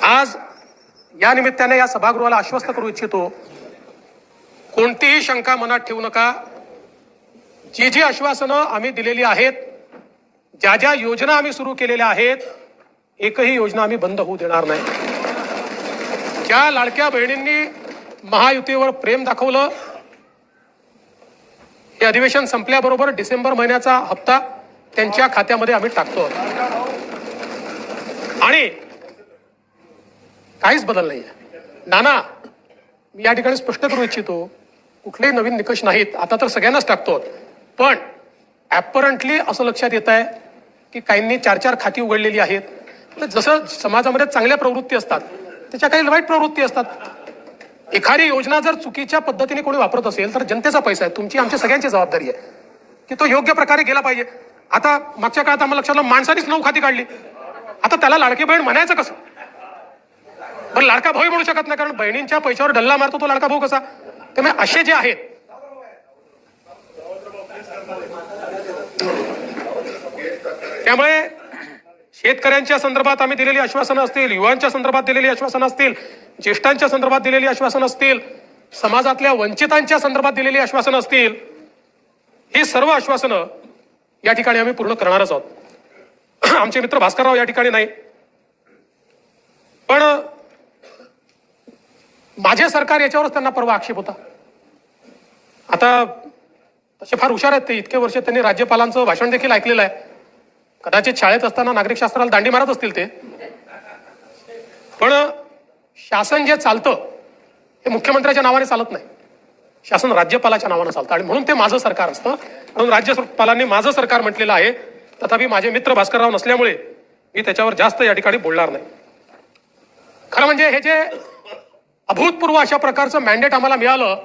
आज या निमित्ताने या सभागृहाला आश्वस्त करू इच्छितो, कोणतीही शंका मनात ठेवू नका। जी जी आश्वासनं आम्ही दिलेली आहेत, ज्या ज्या योजना आम्ही सुरू केलेल्या आहेत, एकही योजना आम्ही बंद होऊ देणार नाही। ज्या लाडक्या बहिणींनी महायुतीवर प्रेम दाखवलं, हे अधिवेशन संपल्याबरोबर डिसेंबर महिन्याचा हप्ता त्यांच्या खात्यामध्ये आम्ही टाकतो आणि काहीच बदल नाही। नाना, मी या ठिकाणी स्पष्ट करू इच्छितो, कुठलेही नवीन निकष नाहीत, आता तर सगळ्यांनाच टाकतो, पण ऍपरंटली असं लक्षात येत आहे की काहींनी 4-4 खाती उघडलेली आहेत। जसं समाजामध्ये चांगल्या प्रवृत्ती असतात, त्याच्या काही वाईट प्रवृत्ती असतात। एखादी योजना जर चुकीच्या पद्धतीने कोणी वापरत असेल तर जनतेचा पैसा आहे, तुमची आमच्या सगळ्यांची जबाबदारी आहे की तो योग्य प्रकारे गेला पाहिजे। आता मागच्या काळात आम्हाला लक्षात आलं, माणसानेच 9 खाती काढली, आता त्याला लाडकी बहीण म्हणायचं कसं? पण लाडका भाऊ म्हणू शकत नाही, कारण बहिणींच्या पैशावर डल्ला मारतो तो लाडका भाऊ कसा? त्यामुळे असे जे आहेत, त्यामुळे शेतकऱ्यांच्या संदर्भात आम्ही दिलेली आश्वासनं असतील, युवांच्या संदर्भात दिलेली आश्वासनं असतील, ज्येष्ठांच्या संदर्भात दिलेली आश्वासनं असतील, समाजातल्या वंचितांच्या संदर्भात दिलेली आश्वासनं असतील, ही सर्व आश्वासनं या ठिकाणी आम्ही पूर्ण करणारच आहोत। आमचे मित्र भास्करराव या ठिकाणी नाही, पण माझे सरकार याच्यावरच त्यांना परवा आक्षेप होता। आता तसे फार हुशार आहेत ते, इतके वर्ष त्यांनी राज्यपालांचं भाषण देखील ऐकलेलं आहे, कदाचित शाळेत असताना नागरिक शास्त्राला दांडी मारत असतील ते, पण शासन जे चालतं हे मुख्यमंत्र्याच्या नावाने चालत नाही, शासन राज्यपालाच्या नावाने चालतं आणि म्हणून ते माझं सरकार असतं। म्हणून राज्यपालांनी माझं सरकार म्हटलेलं आहे, तथापि माझे मित्र भास्करराव नसल्यामुळे मी त्याच्यावर जास्त या ठिकाणी बोलणार नाही। खरं म्हणजे हे जे अभूतपूर्व अशा प्रकारचं मॅन्डेट आम्हाला मिळालं,